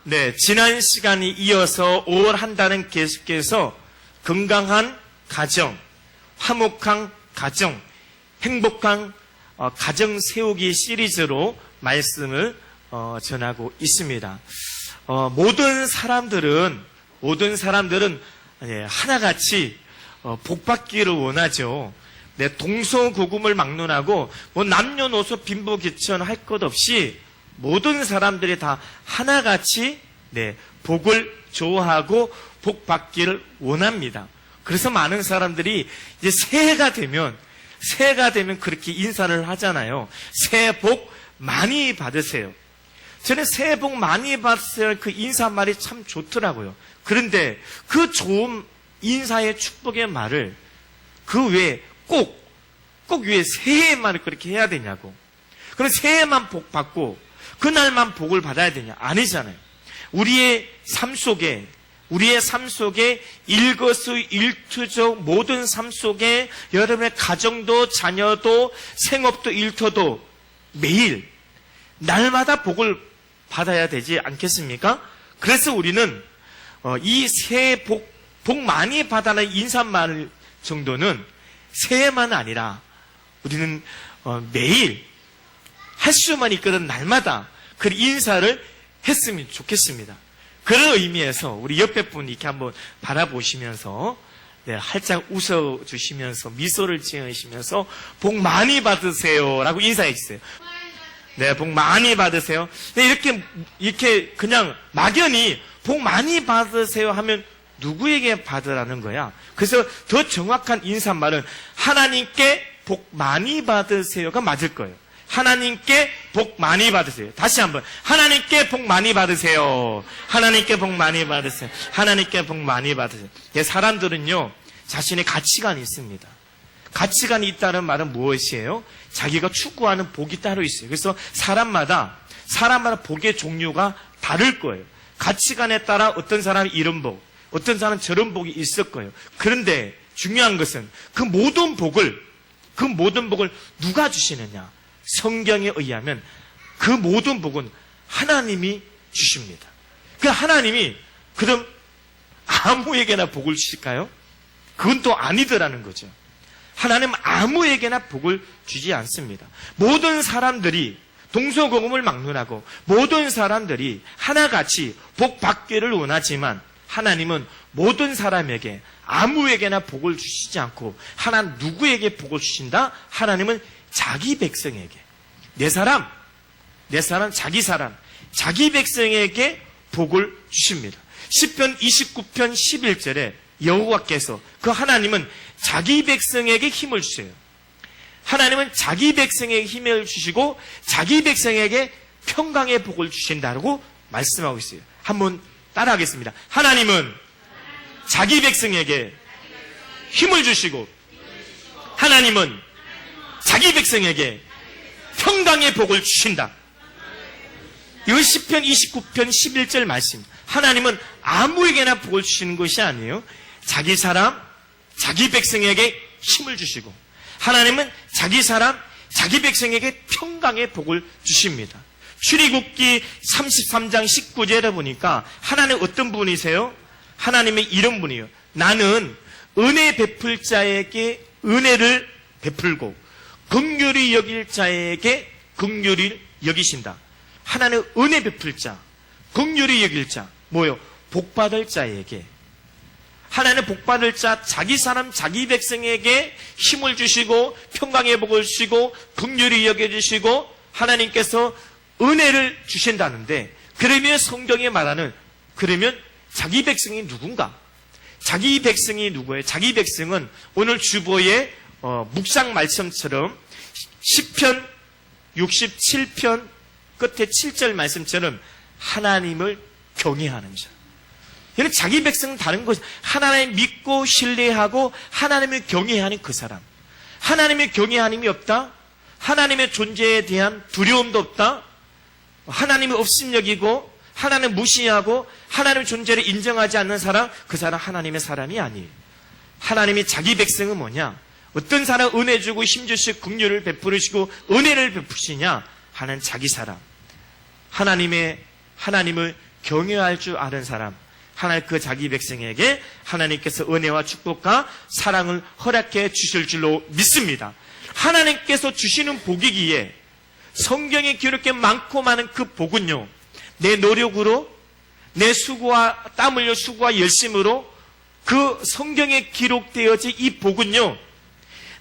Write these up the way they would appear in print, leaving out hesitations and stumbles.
네, 지난 시간이 이어서 5월 한 달은 계속해서 건강한 가정, 화목한 가정, 행복한 가정 세우기 시리즈로 말씀을 전하고 있습니다. 모든 사람들은 하나같이 복받기를 원하죠. 네, 동서고금을 막론하고 남녀노소 빈부귀천 할 것 없이 모든 사람들이 다 하나같이 복을 좋아하고 복받기를 원합니다. 그래서 많은 사람들이 이제 새해가 되면 그렇게 인사를 하잖아요. 새해 복 많이 받으세요. 저는 새해 복 많이 받으세요 그 인사말이 참 좋더라고요. 그런데 그 좋은 인사의 축복의 말을 그 외에 꼭 왜 새해만 그렇게 해야 되냐고. 그럼 새해만 복 받고 그날만 복을 받아야 되냐? 아니잖아요. 우리의 삶 속에 일거수일투족 모든 삶 속에 여러분의 가정도 자녀도 생업도 일터도 매일 날마다 복을 받아야 되지 않겠습니까? 그래서 우리는 이 새해 복 많이 받아라는 인사말 정도는 새해만 아니라 우리는 매일 할 수만 있거든 날마다 그 인사를 했으면 좋겠습니다. 그런 의미에서 우리 옆에 분 이렇게 한번 바라보시면서 활짝 웃어주시면서 미소를 지으시면서 복 많이 받으세요라고 인사해 주세요. 네, 복 많이 받으세요. 이렇게 그냥 막연히 복 많이 받으세요 하면 누구에게 받으라는 거야? 그래서 더 정확한 인사말은 하나님께 복 많이 받으세요가 맞을 거예요. 하나님께 복 많이 받으세요. 다시 한번 하나님께 복 많이 받으세요. 하나님께 복 많이 받으세요. 하나님께 복 많이 받으세요. 사람들은요 자신의 가치관이 있습니다. 가치관이 있다는 말은 무엇이에요? 자기가 추구하는 복이 따로 있어요. 그래서 사람마다 복의 종류가 다를 거예요. 가치관에 따라 어떤 사람이 이런 복, 어떤 사람은 저런 복이 있을 거예요. 그런데 중요한 것은 그 모든 복을 누가 주시느냐? 성경에 의하면 그 모든 복은 하나님이 주십니다. 그 하나님이 그럼 아무에게나 복을 주실까요? 그건 또 아니더라는 거죠. 하나님은 아무에게나 복을 주지 않습니다. 모든 사람들이 동서고금을 막론하고 모든 사람들이 하나같이 복 받기를 원하지만 하나님은 모든 사람에게 아무에게나 복을 주시지 않고 하나 누구에게 복을 주신다? 하나님은 자기 백성에게 내 사람, 자기 백성에게 복을 주십니다. 시편 29편 11절에 여호와께서 그 하나님은 자기 백성에게 힘을 주세요. 하나님은 자기 백성에게 힘을 주시고 자기 백성에게 평강의 복을 주신다고 말씀하고 있어요. 한번 따라하겠습니다. 하나님은 자기 백성에게 힘을 주시고 하나님은 자기 백성에게 평강의 복을 주신다. 이건 시편 29편 11절 말씀. 하나님은 아무에게나 복을 주시는 것이 아니에요. 자기 사람, 자기 백성에게 힘을 주시고 하나님은 자기 사람, 자기 백성에게 평강의 복을 주십니다. 출애굽기 33장 19절에 보니까 하나님 어떤 분이세요? 하나님의 이런 분이에요. 나는 은혜 베풀 자에게 은혜를 베풀고 긍휼히 여길 자에게 긍휼히 여기신다. 하나는 은혜 베풀 자, 긍휼히 여길 자, 뭐요? 복받을 자에게. 하나는 복받을 자, 자기 사람, 자기 백성에게 힘을 주시고 평강의 복을 주시고 긍휼히 여겨주시고 하나님께서 은혜를 주신다는데 그러면 성경에 말하는 그러면 자기 백성이 누군가? 자기 백성이 누구예요? 자기 백성은 오늘 주보의 묵상 말씀처럼 시편 67편 끝에 7절 말씀처럼 하나님을 경외하는 자. 이런 자기 백성은 다른 것이 하나님 믿고 신뢰하고 하나님을 경외하는 그 사람. 하나님의 경외함이 없다? 하나님의 존재에 대한 두려움도 없다? 하나님을 업신여기고 하나님을 무시하고 하나님의 존재를 인정하지 않는 사람, 그 사람 하나님의 사람이 아니에요. 하나님이 자기 백성은 뭐냐? 어떤 사람 은혜 주고 힘주시고 긍휼을 베푸시고 은혜를 베푸시냐? 하는 자기 사람. 하나님을 경외할 줄 아는 사람, 하나님 그 자기 백성에게 하나님께서 은혜와 축복과 사랑을 허락해 주실 줄로 믿습니다. 하나님께서 주시는 복이기에 성경에 기록해 많고 많은 그 복은요, 내 노력으로, 내 수고와 땀 흘려 수고와 열심으로 그 성경에 기록되어진 이 복은요,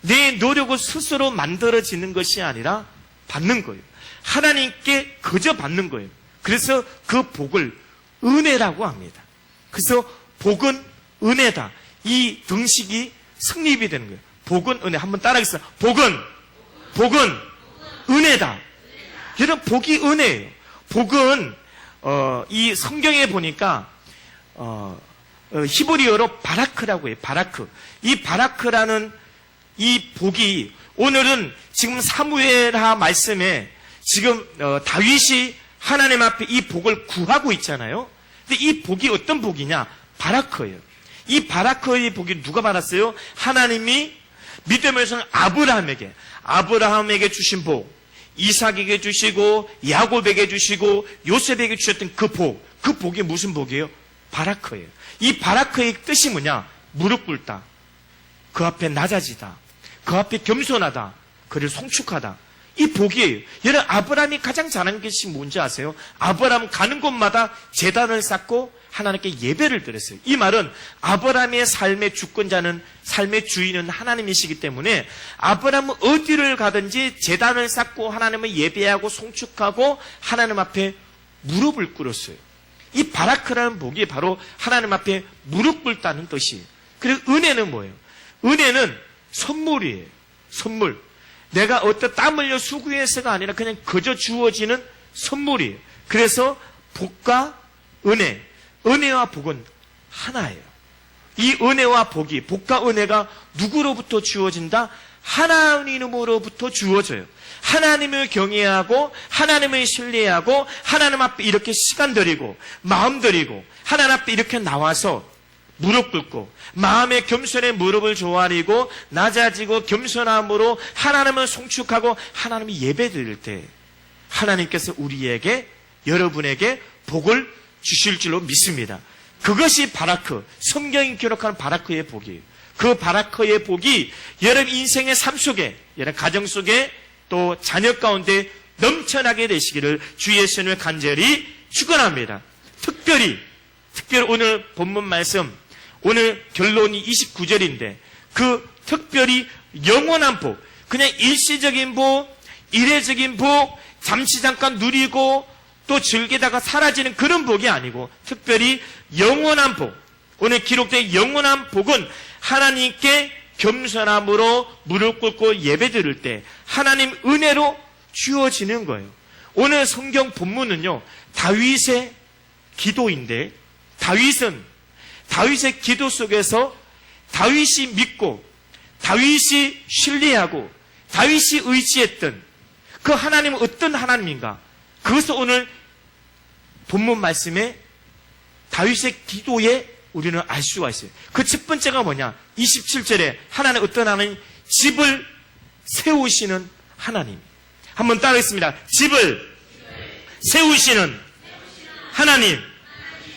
내 노력을 스스로 만들어지는 것이 아니라 받는 거예요. 하나님께 거저 받는 거예요. 그래서 그 복을 은혜라고 합니다. 그래서 복은 은혜다. 이 등식이 성립이 되는 거예요. 복은 은혜. 한번 따라하겠습니다. 복은 은혜다. 여러분, 복이 은혜예요. 복은 이 성경에 보니까 히브리어로 바라크라고 해요. 바라크. 이 바라크라는 이 복이, 오늘은 지금 사무엘하 말씀에 지금 다윗이 하나님 앞에 이 복을 구하고 있잖아요. 근데 이 복이 어떤 복이냐? 바라크예요. 이 바라크의 복이 누가 받았어요? 하나님이 믿음에서는 아브라함에게 주신 복, 이삭에게 주시고 야곱에게 주시고 요셉에게 주셨던 그 복, 그 복이 무슨 복이에요? 바라크예요. 이 바라크의 뜻이 뭐냐? 무릎 꿇다, 그 앞에 낮아지다, 그 앞에 겸손하다, 그를 송축하다. 이 복이에요. 여러분, 아브라함이 가장 잘하는 것이 뭔지 아세요? 아브라함 가는 곳마다 제단을 쌓고 하나님께 예배를 드렸어요. 이 말은 아브라함의 삶의 주권자는, 삶의 주인은 하나님이시기 때문에 아브라함은 어디를 가든지 제단을 쌓고 하나님을 예배하고 송축하고 하나님 앞에 무릎을 꿇었어요. 이 바라크라는 복이 바로 하나님 앞에 무릎 꿇다는 뜻이에요. 그리고 은혜는 뭐예요? 은혜는 선물이에요. 선물. 내가 어떤 땀 흘려 수고해서가 아니라 그냥 그저 주어지는 선물이에요. 그래서 복과 은혜, 은혜와 복은 하나예요. 이 은혜와 복이, 복과 은혜가 누구로부터 주어진다? 하나님으로부터 주어져요. 하나님을 경외하고 하나님을 신뢰하고 하나님 앞에 이렇게 시간 들이고 마음 들이고 하나님 앞에 이렇게 나와서 무릎 꿇고 마음의 겸손의 무릎을 조아리고 낮아지고 겸손함으로 하나님을 송축하고 하나님이 예배 드릴 때 하나님께서 우리에게, 여러분에게 복을 주실 줄로 믿습니다. 그것이 바라크, 성경이 기록하는 바라크의 복이에요. 그 바라크의 복이 여러분 인생의 삶 속에, 여러분 가정 속에 또 자녀 가운데 넘쳐나게 되시기를 주 예수님을 간절히 축원합니다. 특별히 오늘 본문 말씀, 오늘 결론이 29절인데 그 특별히 영원한 복, 그냥 일시적인 복, 이례적인 복, 잠시 잠깐 누리고 또 즐기다가 사라지는 그런 복이 아니고 특별히 영원한 복, 오늘 기록된 영원한 복은 하나님께 겸손함으로 무릎 꿇고 예배 드릴 때 하나님 은혜로 주어지는 거예요. 오늘 성경 본문은요, 다윗의 기도인데 다윗의 기도 속에서 다윗이 믿고 다윗이 신뢰하고 다윗이 의지했던 그 하나님은 어떤 하나님인가? 그것을 오늘 본문 말씀에 다윗의 기도에 우리는 알 수가 있어요. 그 첫 번째가 뭐냐? 27절에 하나님 어떤 하나님? 집을 세우시는 하나님. 한번 따라하겠습니다. 집을 세우시는 하나님.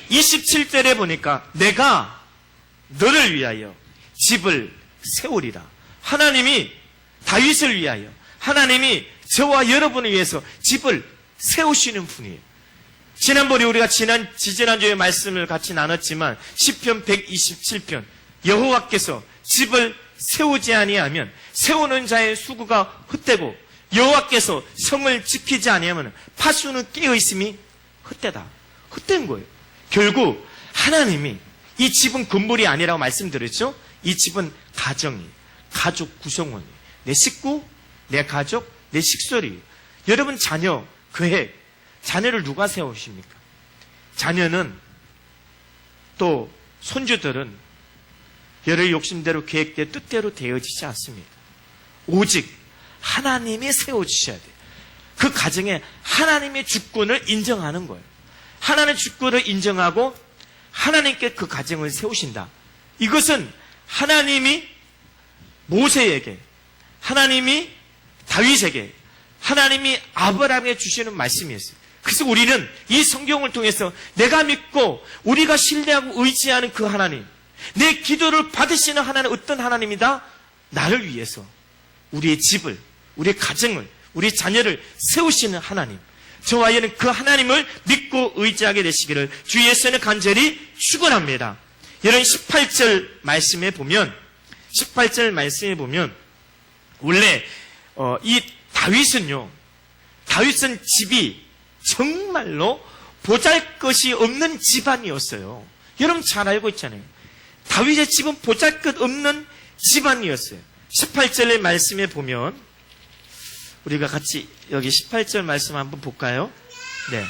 27절에 보니까 내가 너를 위하여 집을 세우리라. 하나님이 다윗을 위하여, 하나님이 저와 여러분을 위해서 집을 세우시는 분이에요. 지난번에 우리가 지지난주에 말씀을 같이 나눴지만 시편 127편, 여호와께서 집을 세우지 아니하면 세우는 자의 수고가 헛되고 여호와께서 성을 지키지 아니하면 파수는 깨어있음이 헛되다. 헛된 거예요. 결국 하나님이, 이 집은 건물이 아니라고 말씀드렸죠? 이 집은 가정이, 가족 구성원이, 내 식구, 내 가족, 내 식솔이. 여러분 자녀, 계획, 자녀를 누가 세우십니까? 자녀는 또 손주들은 여러 욕심대로 계획대로 뜻대로 되어지지 않습니다. 오직 하나님이 세워주셔야 돼요. 그 가정에 하나님의 주권을 인정하는 거예요. 하나님의 주권을 인정하고 하나님께 그 가정을 세우신다. 이것은 하나님이 모세에게, 하나님이 다윗에게, 하나님이 아브라함에게 주시는 말씀이었어요. 그래서 우리는 이 성경을 통해서 내가 믿고 우리가 신뢰하고 의지하는 그 하나님, 내 기도를 받으시는 하나님 어떤 하나님이다? 나를 위해서 우리의 집을, 우리의 가정을, 우리 자녀를 세우시는 하나님, 저와 여러분 그 하나님을 믿고 의지하게 되시기를 주 예수는 간절히 축원합니다. 여러분 18절 말씀에 보면 원래 이 다윗은 집이 정말로 보잘것이 없는 집안이었어요. 여러분 잘 알고 있잖아요. 다윗의 집은 보잘것 없는 집안이었어요. 18절의 말씀에 보면 우리가 같이 여기 18절 말씀 한번 볼까요? 네.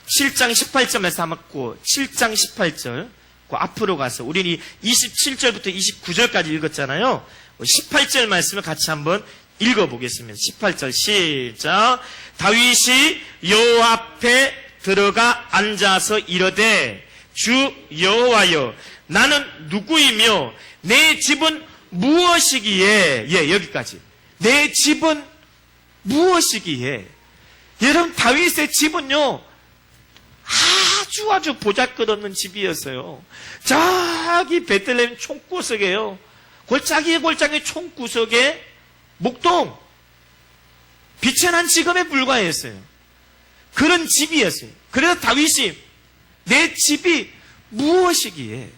7장 18절 말씀 한번 고 7장 18절 그 앞으로 가서 우리는 27절부터 29절까지 읽었잖아요. 18절 말씀을 같이 한번 읽어보겠습니다. 18절 시작. 다윗이 여호와 앞에 들어가 앉아서 이르되 주 여호와여 나는 누구이며 내 집은 무엇이기에. 예, 여기까지. 내 집은 무엇이기에. 여러분 다윗의 집은요 아주 보잘것없는 집이었어요. 저기 베들레헴 총구석에요. 골짜기의 총구석에 목동 비천한 직업에 불과했어요. 그런 집이었어요. 그래서 다윗이 내 집이 무엇이기에,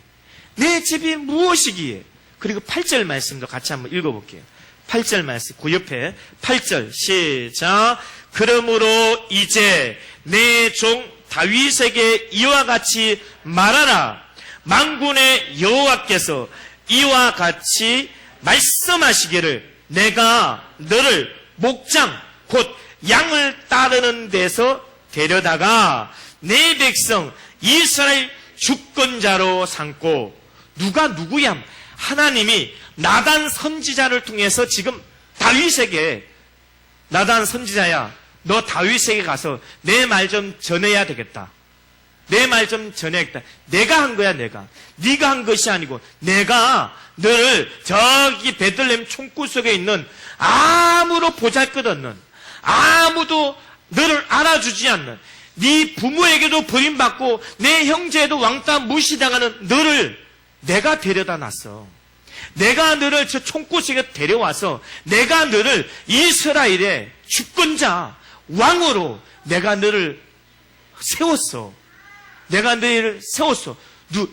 내 집이 무엇이기에. 그리고 8절 말씀도 같이 한번 읽어볼게요. 8절 말씀 그 옆에 8절 시작. 그러므로 이제 내 종 다윗에게 이와 같이 말하라. 만군의 여호와께서 이와 같이 말씀하시기를 내가 너를 목장 곧 양을 따르는 데서 데려다가 내 백성 이스라엘 주권자로 삼고. 누가 누구야? 하나님이 나단 선지자를 통해서 지금 다윗에게 나단 선지자야 너 다윗에게 가서 내 말 좀 전해야 되겠다. 내 말 좀 전해야겠다. 내가 한 거야. 내가. 네가 한 것이 아니고 내가 너를 저기 베들레헴 총구석에 있는 아무로 보잘것없는, 아무도 너를 알아주지 않는, 네 부모에게도 버림받고 내 형제에도 왕따 무시당하는 너를 내가 데려다 놨어. 내가 너를 저 총구석에 데려와서 내가 너를 이스라엘의 주권자 왕으로 내가 너를 세웠어. 내가 너를 세웠어.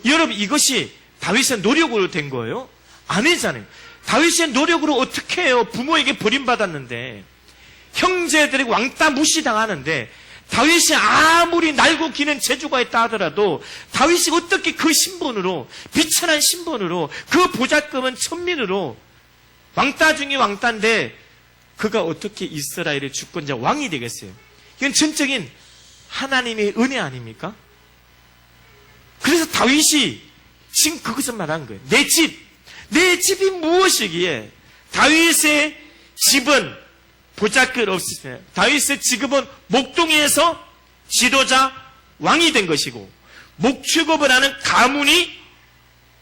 여러분 이것이 다윗의 노력으로 된 거예요? 아니잖아요. 다윗의 노력으로 어떻게 해요? 부모에게 버림받았는데 형제들이 왕따 무시당하는데 다윗이 아무리 날고 기는 재주가 있다 하더라도 다윗이 어떻게 그 신분으로, 비천한 신분으로, 그 보잘것없는 천민으로, 왕따 중에 왕따인데 그가 어떻게 이스라엘의 주권자 왕이 되겠어요? 이건 전적인 하나님의 은혜 아닙니까? 그래서 다윗이 지금 그것을 말한 거예요. 내 집이 무엇이기에. 다윗의 집은 보잘것없으며 다윗의 직업은 목동에서 지도자 왕이 된 것이고 목축업을 하는 가문이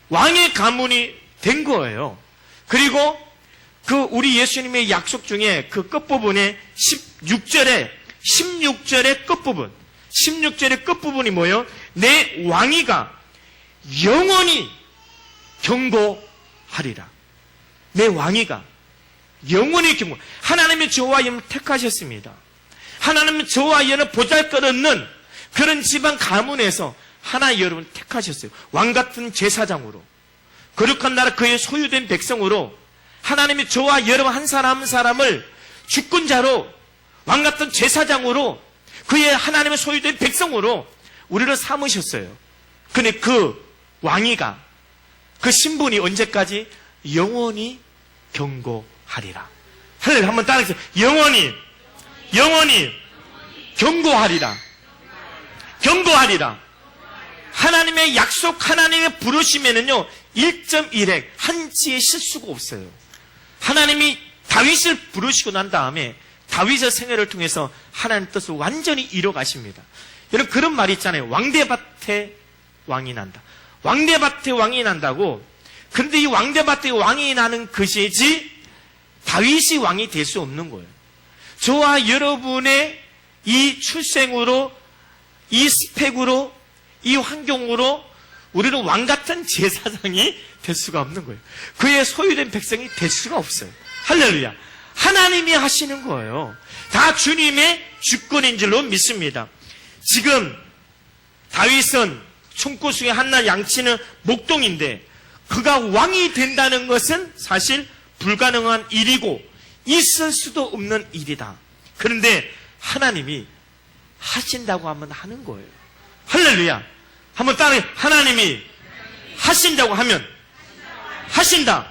왕의 가문이 된 거예요. 그리고 그 우리 예수님의 약속 중에 그 끝부분에 16절의 끝부분 16절의 끝부분이 뭐예요? 내 왕위가 영원히 경고하리라. 내 왕위가 영원히 경고. 하나님이 저와 여러분을 택하셨습니다. 하나님은 저와 여러분을 보잘것없는 그런 집안 가문에서 하나 여러분을 택하셨어요. 왕같은 제사장으로, 거룩한 나라 그의 소유된 백성으로 하나님이 저와 여러분 한 사람 한 사람을 주권자로, 왕같은 제사장으로, 그의 하나님의 소유된 백성으로 우리를 삼으셨어요. 근데 그 왕위가, 그 신분이 언제까지? 영원히 경고하리라. 할렐루야. 한번 따라해주세요. 영원히 경고하리라. 경고하리라. 하나님의 약속, 하나님의 부르시면은요 1.1핵 한치의 실수가 없어요. 하나님이 다윗을 부르시고 난 다음에 다윗의 생애를 통해서 하나님 뜻을 완전히 이뤄가십니다. 여러분 그런 말이 있잖아요. 왕대밭에 왕이 난다. 왕대밭에 왕이 난다고. 그런데 이 왕대밭에 왕이 나는 것이지 다윗이 왕이 될 수 없는 거예요. 저와 여러분의 이 출생으로, 이 스펙으로, 이 환경으로 우리는 왕 같은 제사장이 될 수가 없는 거예요. 그의 소유된 백성이 될 수가 없어요. 할렐루야. 하나님이 하시는 거예요. 다 주님의 주권인 줄로 믿습니다. 지금 다윗은 총구승의 한낱 양치는 목동인데 그가 왕이 된다는 것은 사실 불가능한 일이고 있을 수도 없는 일이다. 그런데 하나님이 하신다고 하면 하는 거예요. 할렐루야. 한번 따라해. 하나님이 하신다고 하면 하신다.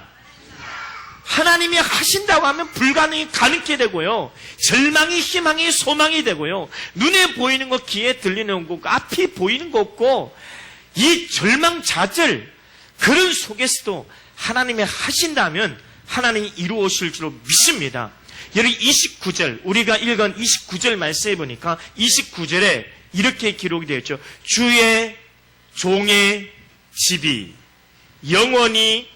하나님이 하신다고 하면 불가능이 가능케 되고요. 절망이 희망이 소망이 되고요. 눈에 보이는 거, 귀에 들리는 거, 앞이 보이는 거 없고 이 절망자절 그런 속에서도 하나님이 하신다면 하나님이 이루어질 줄로 믿습니다. 여기 29절, 우리가 읽은 29절 말씀해 보니까 29절에 이렇게 기록이 되어 있죠. 주의 종의 집이 영원히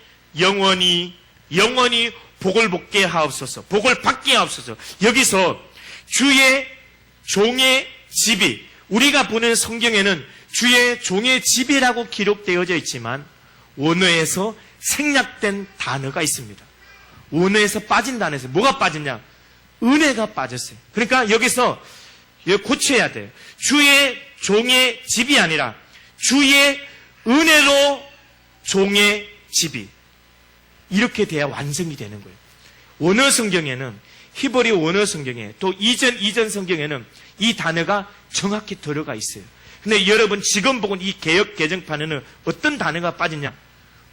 복을 받게 하옵소서. 복을 받게 하옵소서. 여기서 주의 종의 집이, 우리가 보는 성경에는 주의 종의 집이라고 기록되어져 있지만 원어에서 생략된 단어가 있습니다. 원어에서 빠진 단어에서 뭐가 빠졌냐? 은혜가 빠졌어요. 그러니까 여기서 고쳐야 돼요. 주의 종의 집이 아니라 주의 은혜로 종의 집이, 이렇게 돼야 완성이 되는 거예요. 원어 성경에는, 히브리 원어 성경에, 또 이전 성경에는 이 단어가 정확히 들어가 있어요. 근데 여러분 지금 보고 이 개역 개정판에는 어떤 단어가 빠졌냐?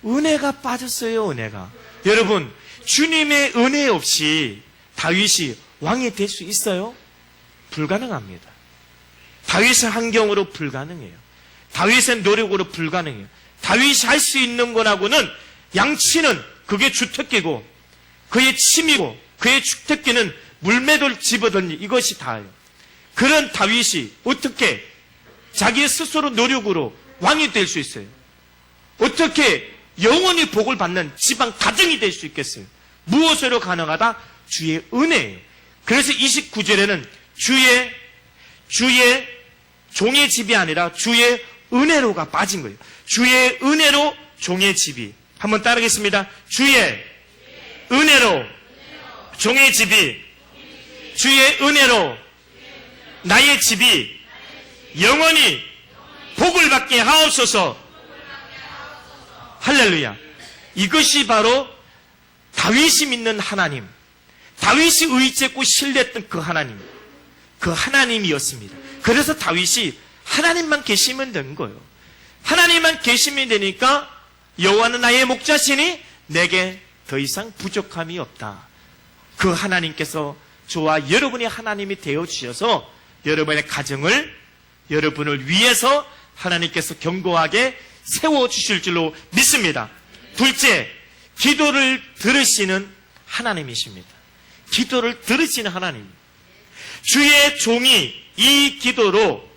은혜가 빠졌어요. 은혜가. 여러분, 주님의 은혜 없이 다윗이 왕이 될 수 있어요? 불가능합니다. 다윗의 환경으로 불가능해요. 다윗의 노력으로 불가능해요. 다윗이 할 수 있는 거라고는 양치는 그게 주특기고 그의 취미고 그의 주특기는 물매를 집어던지 이것이 다예요. 그런 다윗이 어떻게 자기 스스로 노력으로 왕이 될 수 있어요? 어떻게 영원히 복을 받는 집안 가정이 될 수 있겠어요? 무엇으로 가능하다? 주의 은혜예요. 그래서 29절에는 주의 종의 집이 아니라 주의 은혜로가 빠진 거예요. 주의 은혜로 종의 집이. 한번 따르겠습니다. 주의 은혜로 종의 집이, 주의 은혜로 나의 집이 영원히 복을 받게 하옵소서. 할렐루야. 이것이 바로 다윗이 믿는 하나님, 다윗이 의지했고 신뢰했던 그 하나님이었습니다. 그래서 다윗이 하나님만 계시면 되는 거예요. 하나님만 계시면 되니까 여호와는 나의 목자시니 내게 더 이상 부족함이 없다. 그 하나님께서 저와 여러분이 하나님이 되어주셔서 여러분의 가정을, 여러분을 위해서 하나님께서 견고하게 세워주실 줄로 믿습니다. 둘째, 기도를 들으시는 하나님이십니다. 기도를 들으시는 하나님. 주의 종이 이 기도로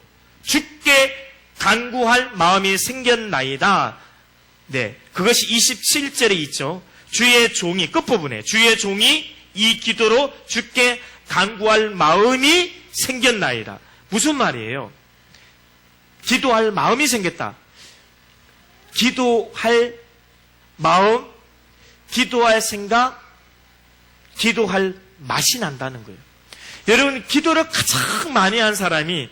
주께 간구할 마음이 생겼나이다. 네, 그것이 27절에 있죠. 주의 종이, 끝부분에 주의 종이 이 기도로 주께 간구할 마음이 생겼나이다. 무슨 말이에요? 기도할 마음이 생겼다. 기도할 마음, 기도할 생각, 기도할 맛이 난다는 거예요. 여러분, 기도를 가장 많이 한 사람이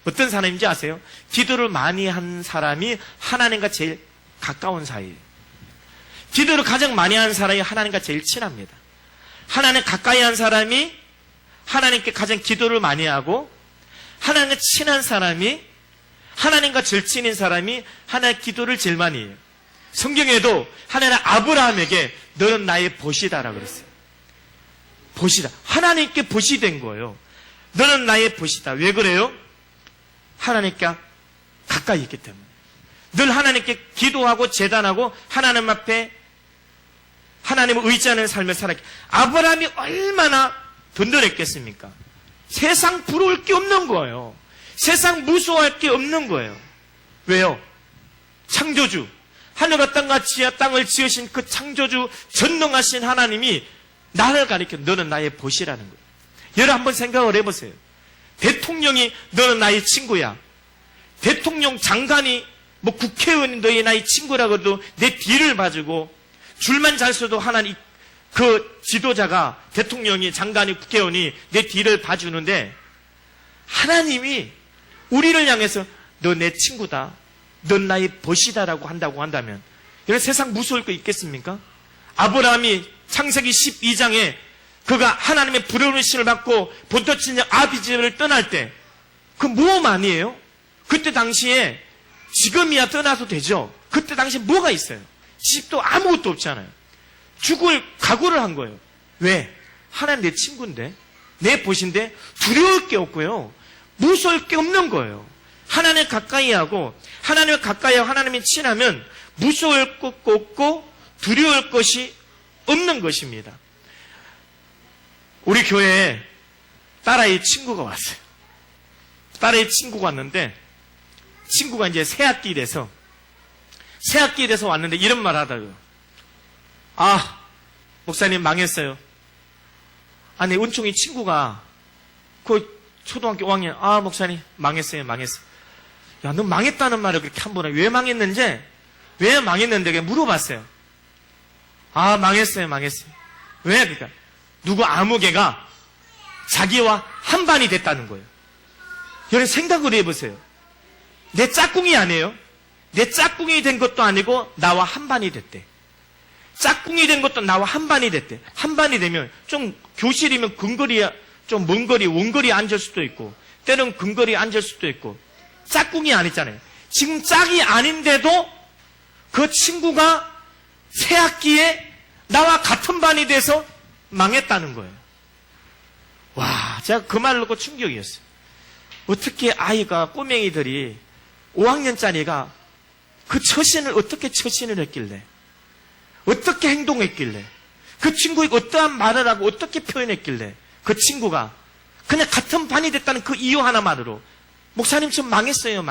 어떤 사람인지 아세요? 기도를 많이 한 사람이 하나님과 제일 가까운 사이예요. 기도를 가장 많이 한 사람이 하나님과 제일 친합니다. 하나님 가까이 한 사람이 하나님께 가장 기도를 많이 하고, 하나님과 친한 사람이, 하나님과 절친인 사람이 하나님의 기도를 제일 많이 해요. 성경에도 하나님 아브라함에게 너는 나의 보시다라고 그랬어요. 보시다. 하나님께 보시 된 거예요. 너는 나의 보시다. 왜 그래요? 하나님께 가까이 있기 때문에. 늘 하나님께 기도하고 제단하고 하나님 앞에 하나님을 의지하는 삶을 살았기. 아브라함이 얼마나 든든했겠습니까? 세상 부러울 게 없는 거예요. 세상 무서워할 게 없는 거예요. 왜요? 창조주, 하늘과 땅을 지으신 그 창조주 전능하신 하나님이 나를 가리켜 너는 나의 보시라는 거예요. 여러분 한번 생각을 해보세요. 대통령이 너는 나의 친구야. 대통령 장관이 뭐 국회의원이 너의 나의 친구라고 해도 내 뒤를 봐주고 줄만 잘 서도 하나님 그 지도자가 대통령이 장관이 국회의원이 내 뒤를 봐주는데 하나님이 우리를 향해서 너 내 친구다. 넌 나의 벗이다라고 한다고 한다면 이런 세상 무서울 거 있겠습니까? 아브라함이 창세기 12장에 그가 하나님의 부르심을 받고 본토 친정 아비집을 떠날 때 그 모험 아니에요? 그때 당시에 지금이야 떠나도 되죠. 그때 당시에 뭐가 있어요? 집도 아무것도 없잖아요. 죽을 각오를 한 거예요. 왜? 하나님 내 친구인데 내 벗인데 두려울 게 없고요. 무서울 게 없는 거예요. 하나님 가까이 하고 하나님을 가까이 하고 하나님이 친하면 무서울 것 없고 두려울 것이 없는 것입니다. 우리 교회에 딸아이 친구가 왔어요. 딸아이 친구가 왔는데 친구가 이제 새학기 돼서 왔는데 이런 말 하더라고요. 아, 목사님 망했어요. 아니, 은총이 친구가 그 초등학교 5학년, 아, 목사님 망했어요. 야, 너 망했다는 말을 그렇게 한 번에 왜 망했는지 물어봤어요. 아, 망했어요. 왜? 그러니까 누구 아무개가 자기와 한반이 됐다는 거예요. 여러분 생각을 해보세요. 내 짝꿍이 아니에요. 내 짝꿍이 된 것도 아니고 나와 한반이 됐대. 짝꿍이 된 것도 나와 한반이 됐대. 한반이 되면 좀 교실이면 근거리야, 좀 먼 거리, 원거리에 앉을 수도 있고 때는 근거리에 앉을 수도 있고 짝꿍이 아니잖아요. 지금 짝이 아닌데도 그 친구가 새 학기에 나와 같은 반이 돼서 망했다는 거예요. 와, 제가 그 말을 듣고 충격이었어요. 어떻게 아이가, 꼬맹이들이 5학년짜리가 그 어떻게 처신을 했길래, 어떻게 행동했길래, 그 친구에게 어떠한 말을 하고 어떻게 표현했길래 그 친구가 그냥 같은 반이 됐다는 그 이유 하나만으로 목사님 좀 망했어요.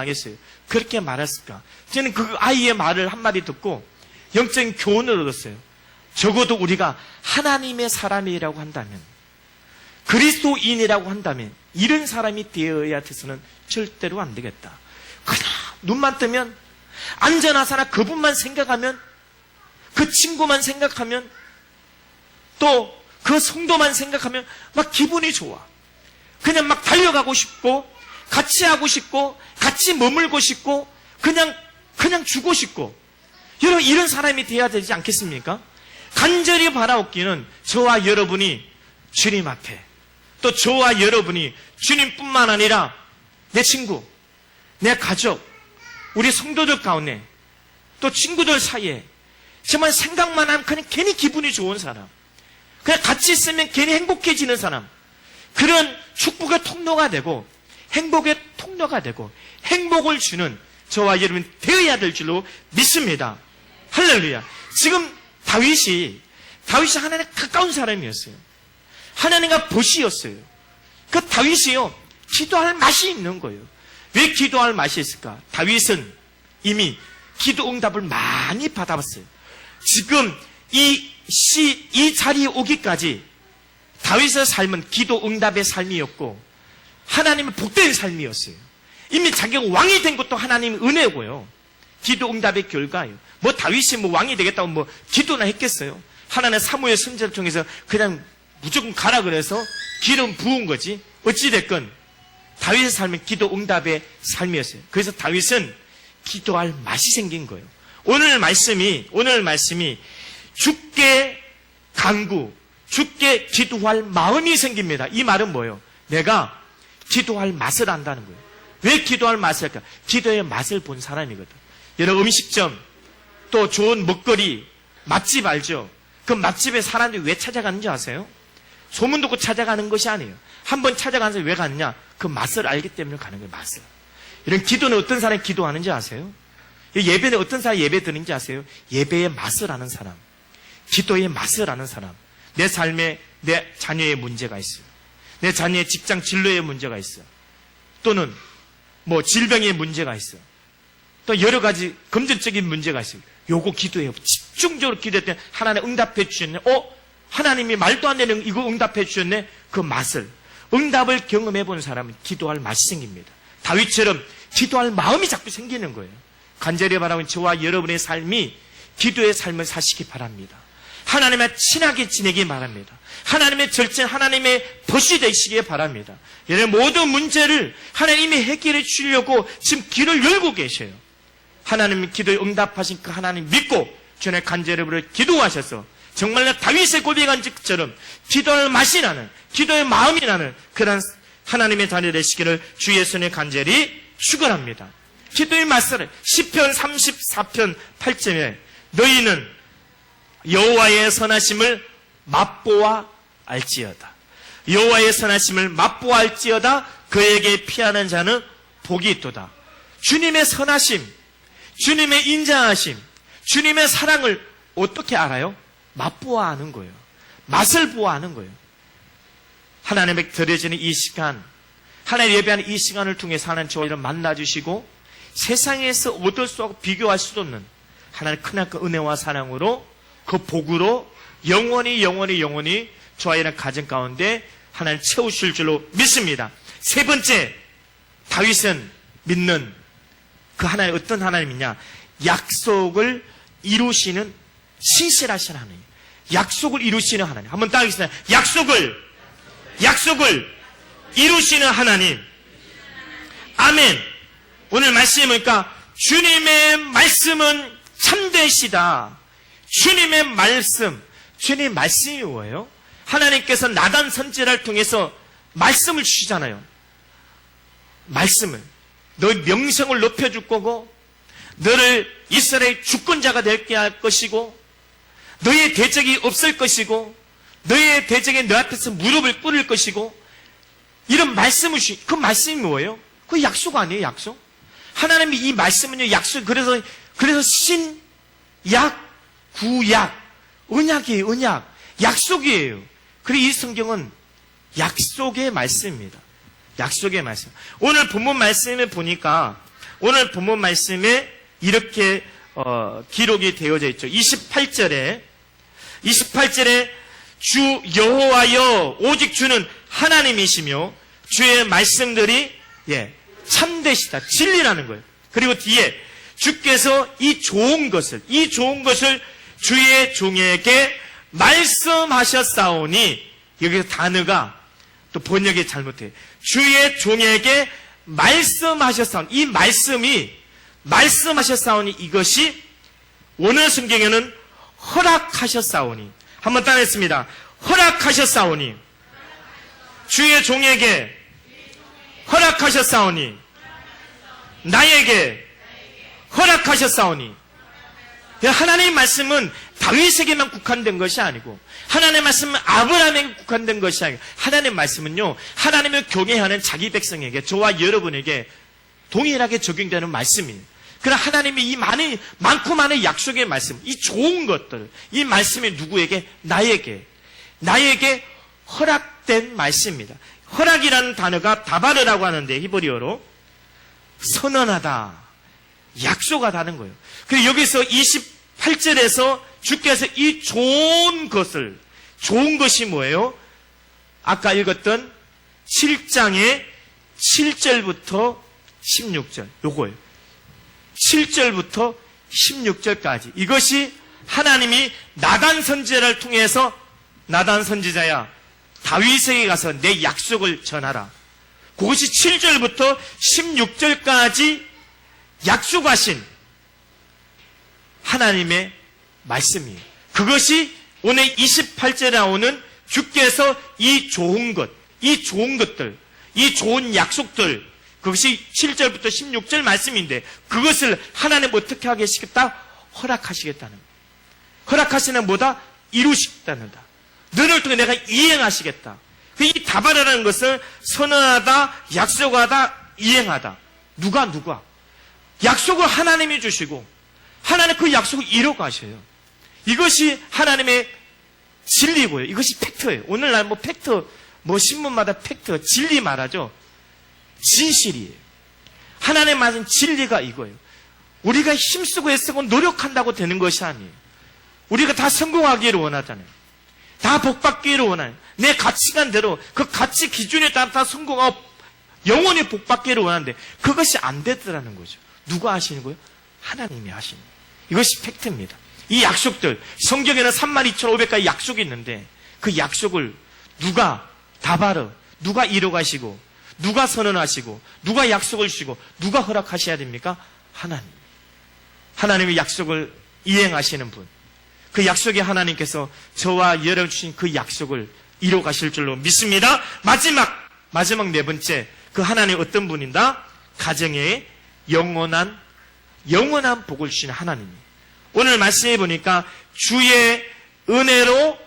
그렇게 말했을까? 저는 그 아이의 말을 한마디 듣고 영적인 교훈을 얻었어요. 적어도 우리가 하나님의 사람이라고 한다면, 그리스도인이라고 한다면 이런 사람이 되어야 돼서는 절대로 안 되겠다. 그냥 눈만 뜨면 안전하사나 그분만 생각하면, 그 친구만 생각하면, 또 그 성도만 생각하면 막 기분이 좋아. 그냥 막 달려가고 싶고 같이 하고 싶고 같이 머물고 싶고 그냥 주고 싶고. 여러분 이런 사람이 되어야 되지 않겠습니까? 간절히 바라옵기는 저와 여러분이 주님 앞에, 또 저와 여러분이 주님뿐만 아니라 내 친구, 내 가족, 우리 성도들 가운데 또 친구들 사이에 정말 생각만 하면 그냥 괜히 기분이 좋은 사람, 그냥 같이 있으면 괜히 행복해지는 사람, 그런 축복의 통로가 되고 행복의 통로가 되고 행복을 주는 저와 여러분 되어야 될 줄로 믿습니다. 할렐루야. 지금 다윗이 하나님과 가까운 사람이었어요. 하나님과 벗이었어요. 그 다윗이요, 기도할 맛이 있는 거예요. 왜 기도할 맛이 있을까? 다윗은 이미 기도 응답을 많이 받아봤어요. 지금 이 자리에 오기까지 다윗의 삶은 기도 응답의 삶이었고 하나님의 복된 삶이었어요. 이미 자기가 왕이 된 것도 하나님의 은혜고요. 기도 응답의 결과예요. 뭐 다윗이 왕이 되겠다고 뭐 기도나 했겠어요? 하나는 사무엘 선지자를 통해서 그냥 무조건 가라 그래서 기름 부은 거지. 어찌됐건 다윗의 삶은 기도 응답의 삶이었어요. 그래서 다윗은 기도할 맛이 생긴 거예요. 오늘 말씀이 주께 간구, 주께 기도할 마음이 생깁니다. 이 말은 뭐예요? 내가 기도할 맛을 안다는 거예요. 왜 기도할 맛을 할까? 기도의 맛을 본 사람이거든. 여러분 음식점, 또 좋은 먹거리, 맛집 알죠? 그 맛집에 사람들이 왜 찾아가는지 아세요? 소문 듣고 찾아가는 것이 아니에요. 한번 찾아가서 왜 갔냐? 그 맛을 알기 때문에 가는 거예요. 맛을. 이런 기도는 어떤 사람이 기도하는지 아세요? 예배는 어떤 사람이 예배 드는지 아세요? 예배의 맛을 아는 사람, 기도의 맛을 아는 사람. 내 삶에 내 자녀의 문제가 있어요. 내 자녀의 직장 진로의 문제가 있어요. 또는 뭐 질병의 문제가 있어요. 또 여러 가지 금전적인 문제가 있어요. 요거 기도해요. 집중적으로 기도했더니 하나님 응답해 주셨네. 하나님이 말도 안 되는 이거 응답해 주셨네. 그 맛을, 응답을 경험해 본 사람은 기도할 맛이 생깁니다. 다윗처럼 기도할 마음이 자꾸 생기는 거예요. 간절히 바라는 저와 여러분의 삶이 기도의 삶을 사시기 바랍니다. 하나님과 친하게 지내기 바랍니다. 하나님의 절제, 하나님의 벗이 되시기 바랍니다. 여러분 모든 문제를 하나님이 해결해 주려고 지금 길을 열고 계셔요. 하나님의 기도에 응답하신 그 하나님 믿고 전에 간절히 부르 기도하셔서 정말로 다윗의 고백한 것처럼 기도할 맛이 나는, 기도의 마음이 나는 그런 하나님의 자녀 되시기를 주 예수님의 간절히 축원합니다. 기도의 맛을 시편 34편 8절에 너희는 여호와의 선하심을 맛보아 알지어다. 여호와의 선하심을 맛보아 알지어다. 그에게 피하는 자는 복이 있도다. 주님의 선하심, 주님의 인자하심, 주님의 사랑을 어떻게 알아요? 맛보아 아는 거예요. 맛을 보아 아는 거예요. 하나님의 드려지는 이 시간, 하나님 예배하는 이 시간을 통해서 하나님 저희를 만나주시고 세상에서 얻을 수 없고 비교할 수도 없는 하나님 크나큰 은혜와 사랑으로 그 복으로 영원히 저와 이런 가정 가운데 하나님 채우실 줄로 믿습니다. 세 번째, 다윗은 믿는 그 하나님 어떤 하나님이냐? 약속을 이루시는 신실하신 하나님. 약속을 이루시는 하나님. 한번 따라하겠습니다. 약속을 이루시는 하나님. 아멘. 오늘 말씀이 뭐니까 주님의 말씀은 참되시다. 주님의 말씀이 뭐예요? 하나님께서 나단 선지자를 통해서 말씀을 주시잖아요. 말씀을. 너의 명성을 높여줄 거고 너를 이스라엘 주권자가 되게 할 것이고 너의 대적이 없을 것이고 너의 대적이 너 앞에서 무릎을 꿇을 것이고 이런 말씀을 그 말씀이 뭐예요? 그 약속 아니에요? 약속? 하나님이 이 말씀은요 약속. 그래서 신약 구약 언약이에요. 언약 약속이에요. 그리고 이 성경은 약속의 말씀입니다. 약속의 말씀. 오늘 본문 말씀을 보니까 오늘 본문 말씀에 이렇게 기록이 되어져 있죠. 28절에 주 여호와여 오직 주는 하나님이시며 주의 말씀들이 참되시다. 진리라는 거예요. 그리고 뒤에 주께서 이 좋은 것을 주의 종에게 말씀하셨사오니 여기서 단어가 또 번역이 잘못해요. 주의 종에게 말씀하셨사오니 이 말씀하셨사오니 이것이 원어 성경에는 허락하셨사오니 한번 따라했습니다. 허락하셨사오니 주의 종에게 허락하셨사오니 나에게 허락하셨사오니 하나님의 말씀은 다윗에게만 국한된 것이 아니고 하나님의 말씀은 아브라함에게 국한된 것이 아니고 하나님의 말씀은요 하나님을 경외하는 자기 백성에게 저와 여러분에게 동일하게 적용되는 말씀이에요. 그러나 하나님이 이 많고 많은 약속의 말씀, 이 좋은 것들, 이 말씀이 누구에게? 나에게 허락된 말씀입니다. 허락이라는 단어가 다바르라고 하는데 히브리어로 선언하다, 약속하다는 거예요. 그리고 여기서 28절에서 주께서 이 좋은 것이 뭐예요? 아까 읽었던 7장의 7절부터 16절, 요거예요. 7절부터 16절까지. 이것이 하나님이 나단 선지자를 통해서 나단 선지자야, 다윗에게 가서 내 약속을 전하라. 그것이 7절부터 16절까지 약속하신 하나님의 말씀이에요. 그것이 오늘 28절에 나오는 주께서 이 좋은 것들, 이 좋은 약속들, 그것이 7절부터 16절 말씀인데 그것을 하나님 어떻게 하시겠다? 허락하시겠다는 거예요. 허락하시는 뭐다? 이루시겠다는 다. 너를 통해 내가 이행하시겠다. 이 다바르라는 것을 선언하다, 약속하다, 이행하다. 누가? 약속을 하나님이 주시고 하나님 그 약속을 이뤄가셔요. 이것이 하나님의 진리고요. 이것이 팩트예요. 오늘날 팩트, 신문마다 팩트, 진리 말하죠. 진실이에요. 하나님의 말은 진리가 이거예요. 우리가 힘쓰고 애쓰고 노력한다고 되는 것이 아니에요. 우리가 다 성공하기를 원하잖아요. 다 복받기를 원해요. 내 가치관대로 그 가치 기준에 따라 다 성공하고 영원히 복받기를 원하는데 그것이 안 되더라는 거죠. 누가 하시는 거예요? 하나님이 하시는 거예요. 이것이 팩트입니다. 이 약속들, 성경에는 32,500가지 약속이 있는데 그 약속을 누가 다바르, 누가 이뤄가시고 누가 선언하시고 누가 약속을 주시고 누가 허락하셔야 됩니까? 하나님. 하나님의 약속을 이행하시는 분. 그 약속에 하나님께서 저와 여러분 주신 그 약속을 이뤄가실 줄로 믿습니다. 마지막 네 번째, 그 하나님 어떤 분인가? 가정에 영원한 복을 주시는 하나님이에요. 오늘 말씀해 보니까 주의 은혜로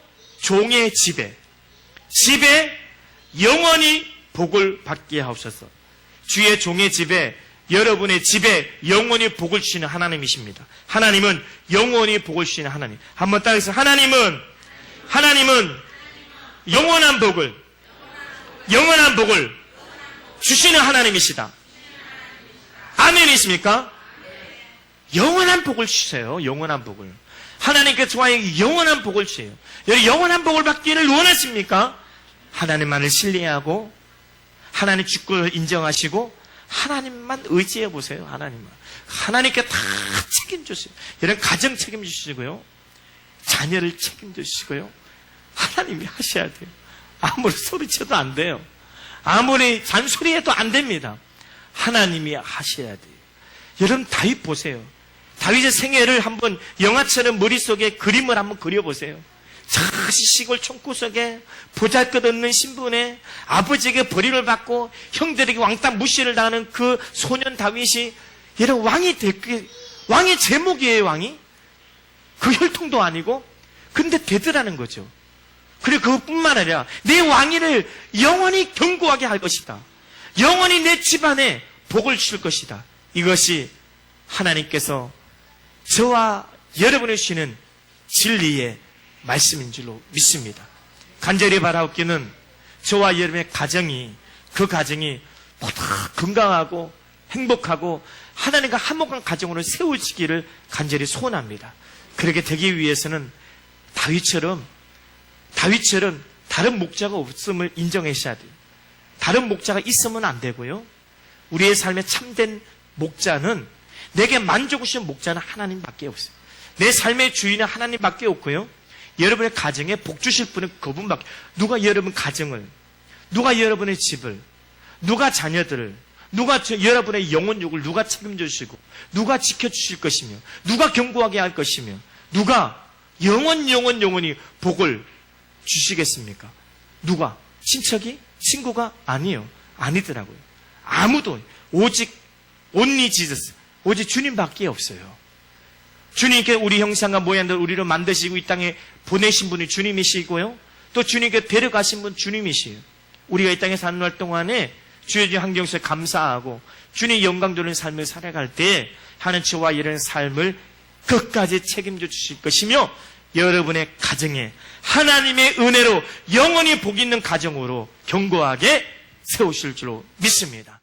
종의 집에 영원히 복을 받게 하옵소서. 주의 종의 집에, 여러분의 집에 영원히 복을 주시는 하나님이십니다. 하나님은 영원히 복을 주시는 하나님. 한번 따라해서 하나님은 영원한 복을 주시는 하나님이시다. 아멘이십니까? 영원한 복을 주세요. 영원한 복을. 하나님께서 저와에게 영원한 복을 주세요. 여러분 영원한 복을 받기를 원하십니까? 하나님만을 신뢰하고 하나님 주권을 인정하시고 하나님만 의지해 보세요. 하나님께 다 책임주세요. 여러분 가정 책임주시고요. 자녀를 책임주시고요. 하나님이 하셔야 돼요. 아무리 소리쳐도 안 돼요. 아무리 잔소리해도 안 됩니다. 하나님이 하셔야 돼요. 여러분 다윗 보세요. 다윗의 생애를 한번 영화처럼 머릿속에 그림을 한번 그려보세요. 잠시 시골 총구석에 보잘것없는 신분에 아버지에게 버림을 받고 형들에게 왕따 무시를 당하는 그 소년 다윗이 여러분 왕의 제목이에요. 왕이 그 혈통도 아니고 근데 되더라는 거죠. 그리고 그것뿐만 아니라 내 왕위를 영원히 견고하게 할 것이다. 영원히 내 집안에 복을 줄 것이다. 이것이 하나님께서 저와 여러분을 주시는 진리의 말씀인 줄로 믿습니다. 간절히 바라옵기는 저와 여러분의 그 가정이 모두 건강하고 행복하고 하나님과 화목한 가정으로 세워지기를 간절히 소원합니다. 그렇게 되기 위해서는 다윗처럼 다른 목자가 없음을 인정하셔야 돼요. 다른 목자가 있으면 안 되고요. 우리의 삶에 참된 목자는 내게 만족을 주신 목자는 하나님밖에 없어요. 내 삶의 주인은 하나님밖에 없고요. 여러분의 가정에 복 주실 분은 그분밖에. 누가 여러분 가정을, 누가 여러분의 집을, 누가 자녀들을, 누가 여러분의 영혼욕을 누가 책임져 주시고 누가 지켜주실 것이며 누가 견고하게 할 것이며 누가 영원히 복을 주시겠습니까? 누가? 친척이? 친구가? 아니요. 아니더라고요. 아무도 오직 only Jesus, 오직 주님밖에 없어요. 주님께 우리 형상과 모양대로 우리를 만드시고 이 땅에 보내신 분이 주님이시고요. 또 주님께 데려가신 분 주님이시에요. 우리가 이 땅에 사는 날 동안에 주의 환경 속에 감사하고 주님의 영광 돌리는 삶을 살아갈 때 하는 저와 이런 삶을 끝까지 책임져 주실 것이며 여러분의 가정에 하나님의 은혜로 영원히 복 있는 가정으로 견고하게 세우실 줄로 믿습니다.